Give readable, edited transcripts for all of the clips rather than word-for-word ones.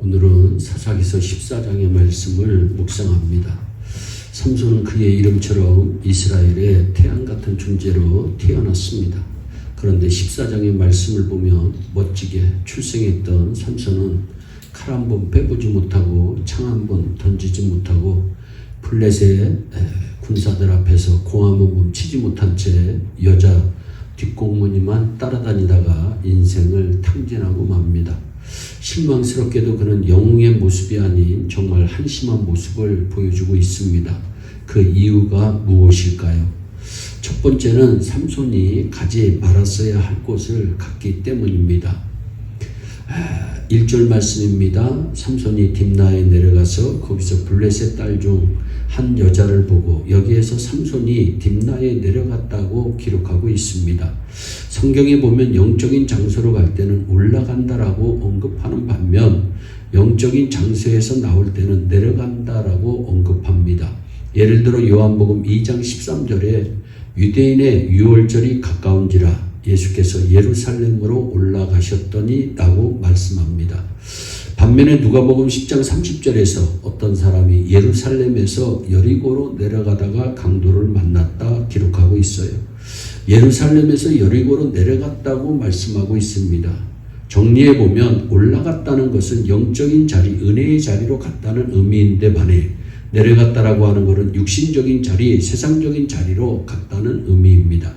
오늘은 사사기서 14장의 말씀을 묵상합니다. 삼손은 그의 이름처럼 이스라엘의 태양 같은 존재로 태어났습니다. 그런데 14장의 말씀을 보면 멋지게 출생했던 삼손은 칼 한 번 빼보지 못하고 창 한 번 던지지 못하고 블레셋 군사들 앞에서 공 한 번 치지 못한 채 여자 뒷공무니만 따라다니다가 인생을 탕진하고 맙니다. 실망스럽게도 그는 영웅의 모습이 아닌 정말 한심한 모습을 보여주고 있습니다. 그 이유가 무엇일까요? 첫 번째는 삼손이 가지 말았어야 할 곳을 갔기 때문입니다. 1절 말씀입니다. 삼손이 딥나에 내려가서 거기서 블레셋 딸 중 한 여자를 보고, 여기에서 삼손이 딥나에 내려갔다고 기록하고 있습니다. 성경에 보면 영적인 장소로 갈 때는 올라간다라고 언급하는 반면 영적인 장소에서 나올 때는 내려간다라고 언급합니다. 예를 들어 요한복음 2장 13절에 유대인의 유월절이 가까운지라 예수께서 예루살렘으로 올라가셨더니 라고 말씀합니다. 반면에 누가복음 10장 30절에서 어떤 사람이 예루살렘에서 여리고로 내려가다가 강도를 만났다 기록하고 있어요. 예루살렘에서 여리고로 내려갔다고 말씀하고 있습니다. 정리해보면 올라갔다는 것은 영적인 자리, 은혜의 자리로 갔다는 의미인데 반해 내려갔다라고 하는 것은 육신적인 자리, 세상적인 자리로 갔다는 의미입니다.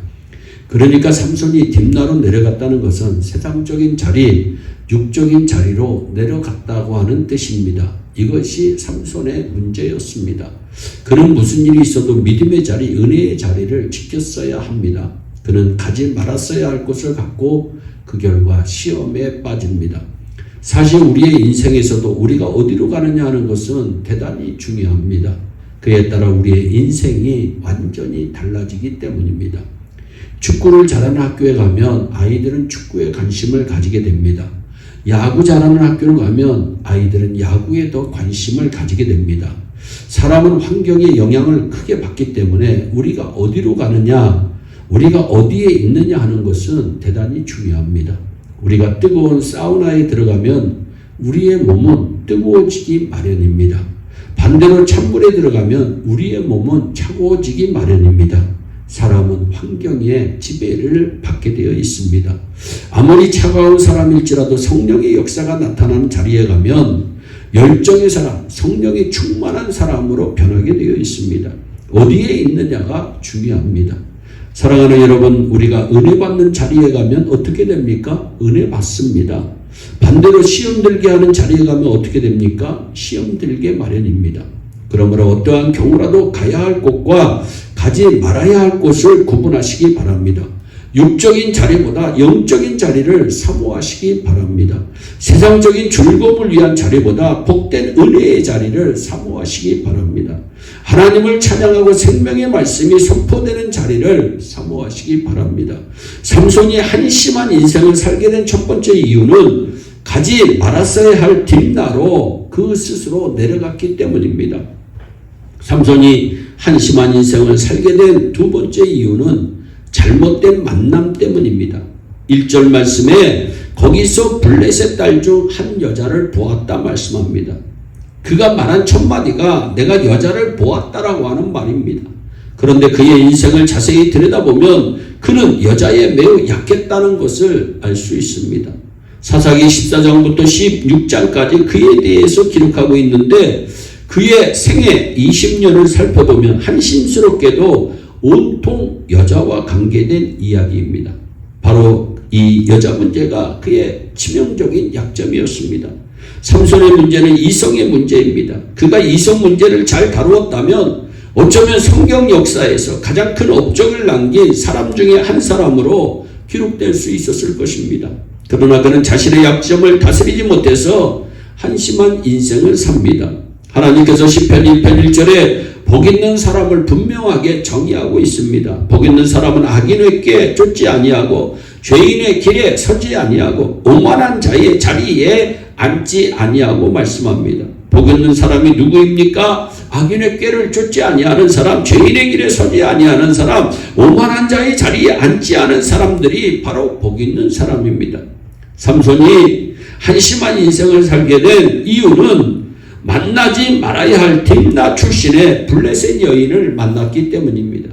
그러니까 삼손이 딥나로 내려갔다는 것은 세상적인 자리, 육적인 자리로 내려갔다고 하는 뜻입니다. 이것이 삼손의 문제였습니다. 그는 무슨 일이 있어도 믿음의 자리, 은혜의 자리를 지켰어야 합니다. 그는 가지 말았어야 할 곳을 갔고 그 결과 시험에 빠집니다. 사실 우리의 인생에서도 우리가 어디로 가느냐 하는 것은 대단히 중요합니다. 그에 따라 우리의 인생이 완전히 달라지기 때문입니다. 축구를 잘하는 학교에 가면 아이들은 축구에 관심을 가지게 됩니다. 야구 잘하는 학교를 가면 아이들은 야구에 더 관심을 가지게 됩니다. 사람은 환경의 영향을 크게 받기 때문에 우리가 어디로 가느냐, 우리가 어디에 있느냐 하는 것은 대단히 중요합니다. 우리가 뜨거운 사우나에 들어가면 우리의 몸은 뜨거워지기 마련입니다. 반대로 찬물에 들어가면 우리의 몸은 차가워지기 마련입니다. 사람은 환경의 지배를 받게 되어 있습니다. 아무리 차가운 사람일지라도 성령의 역사가 나타나는 자리에 가면 열정의 사람, 성령이 충만한 사람으로 변하게 되어 있습니다. 어디에 있느냐가 중요합니다. 사랑하는 여러분, 우리가 은혜 받는 자리에 가면 어떻게 됩니까? 은혜 받습니다. 반대로 시험 들게 하는 자리에 가면 어떻게 됩니까? 시험 들게 마련입니다. 그러므로 어떠한 경우라도 가야 할 곳과 가지 말아야 할 곳을 구분하시기 바랍니다. 육적인 자리보다 영적인 자리를 사모하시기 바랍니다. 세상적인 즐거움을 위한 자리보다 복된 은혜의 자리를 사모하시기 바랍니다. 하나님을 찬양하고 생명의 말씀이 선포되는 자리를 사모하시기 바랍니다. 삼손이 한심한 인생을 살게 된 첫 번째 이유는 가지 말았어야 할 딥나로 그 스스로 내려갔기 때문입니다. 삼손이 한심한 인생을 살게 된 두 번째 이유는 잘못된 만남 때문입니다. 1절 말씀에 거기서 블레셋 딸 중 한 여자를 보았다 말씀합니다. 그가 말한 첫 마디가 내가 여자를 보았다라고 하는 말입니다. 그런데 그의 인생을 자세히 들여다보면 그는 여자에 매우 약했다는 것을 알 수 있습니다. 사사기 14장부터 16장까지 그에 대해서 기록하고 있는데 그의 생애 20년을 살펴보면 한심스럽게도 온통 여자와 관계된 이야기입니다. 바로 이 여자 문제가 그의 치명적인 약점이었습니다. 삼손의 문제는 이성의 문제입니다. 그가 이성 문제를 잘 다루었다면 어쩌면 성경 역사에서 가장 큰 업적을 남긴 사람 중에 한 사람으로 기록될 수 있었을 것입니다. 그러나 그는 자신의 약점을 다스리지 못해서 한심한 인생을 삽니다. 하나님께서 시편 1편 1절에 복 있는 사람을 분명하게 정의하고 있습니다. 복 있는 사람은 악인에게 쫓지 아니하고 죄인의 길에 서지 아니하고 오만한 자의 자리에 앉지 아니하고 말씀합니다. 복 있는 사람이 누구입니까? 악인의 꾀를 쫓지 아니하는 사람, 죄인의 길에 서지 아니하는 사람, 오만한 자의 자리에 앉지 않은 사람들이 바로 복 있는 사람입니다. 삼손이 한심한 인생을 살게 된 이유는 만나지 말아야 할 딥나 출신의 블레셋 여인을 만났기 때문입니다.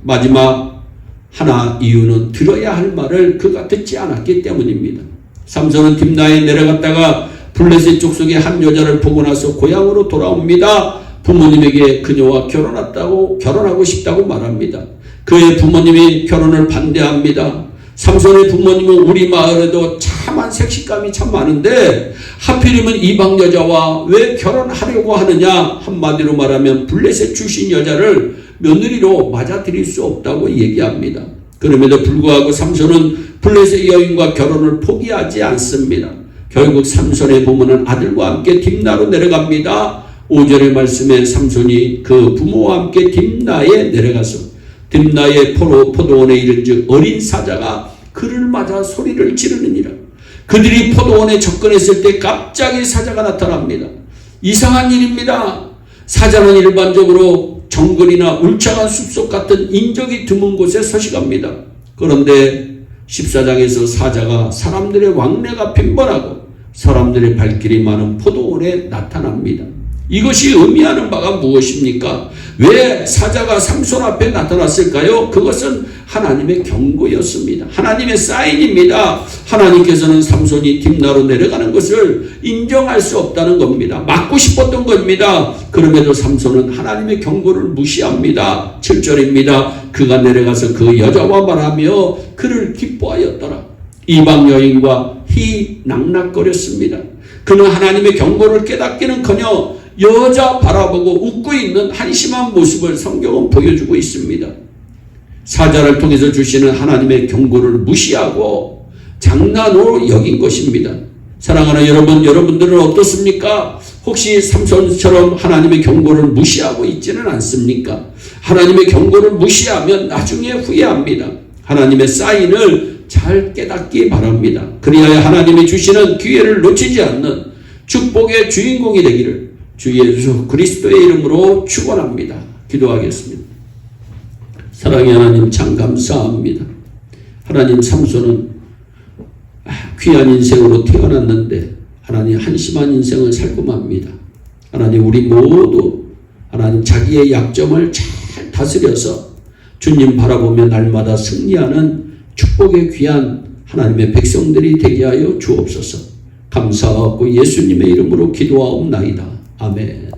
마지막 하나 이유는 들어야 할 말을 그가 듣지 않았기 때문입니다. 삼손은 딥나에 내려갔다가 블레셋 족속의 한 여자를 보고 나서 고향으로 돌아옵니다. 부모님에게 그녀와 결혼하고 싶다고 말합니다. 그의 부모님이 결혼을 반대합니다. 삼손의 부모님은 우리 마을에도 참한 색식감이 참 많은데 하필이면 이방 여자와 왜 결혼하려고 하느냐, 한마디로 말하면 블레셋 출신 여자를 며느리로 맞아들일 수 없다고 얘기합니다. 그럼에도 불구하고 삼손은 블레셋 여인과 결혼을 포기하지 않습니다. 결국 삼손의 부모는 아들과 함께 딥나로 내려갑니다. 5절의 말씀에 삼손이 그 부모와 함께 딥나에 내려가서 딥나의 포도원에 이른즉 어린 사자가 그를 맞아 소리를 지르느니라. 그들이 포도원에 접근했을 때 갑자기 사자가 나타납니다. 이상한 일입니다. 사자는 일반적으로 정글이나 울창한 숲속 같은 인적이 드문 곳에 서식합니다. 그런데 14장에서 사자가 사람들의 왕래가 빈번하고 사람들의 발길이 많은 포도원에 나타납니다. 이것이 의미하는 바가 무엇입니까? 왜 사자가 삼손 앞에 나타났을까요? 그것은 하나님의 경고였습니다. 하나님의 사인입니다. 하나님께서는 삼손이 딥나로 내려가는 것을 인정할 수 없다는 겁니다. 막고 싶었던 겁니다. 그럼에도 삼손은 하나님의 경고를 무시합니다. 7절입니다. 그가 내려가서 그 여자와 말하며 그를 기뻐하였더라. 이방 여인과 희낙낙거렸습니다. 그는 하나님의 경고를 깨닫기는커녕 여자 바라보고 웃고 있는 한심한 모습을 성경은 보여주고 있습니다. 사자를 통해서 주시는 하나님의 경고를 무시하고 장난으로 여긴 것입니다. 사랑하는 여러분, 여러분들은 어떻습니까? 혹시 삼손처럼 하나님의 경고를 무시하고 있지는 않습니까? 하나님의 경고를 무시하면 나중에 후회합니다. 하나님의 사인을 잘 깨닫기 바랍니다. 그리하여 하나님이 주시는 기회를 놓치지 않는 축복의 주인공이 되기를 주 예수 그리스도의 이름으로 축원합니다. 기도하겠습니다. 사랑의 하나님, 참 감사합니다. 하나님, 삼손은 귀한 인생으로 태어났는데 하나님 한심한 인생을 살고 맙니다. 하나님, 우리 모두 하나님 자기의 약점을 잘 다스려서 주님 바라보며 날마다 승리하는 축복의 귀한 하나님의 백성들이 되게 하여 주옵소서. 감사하고 예수님의 이름으로 기도하옵나이다. 아멘.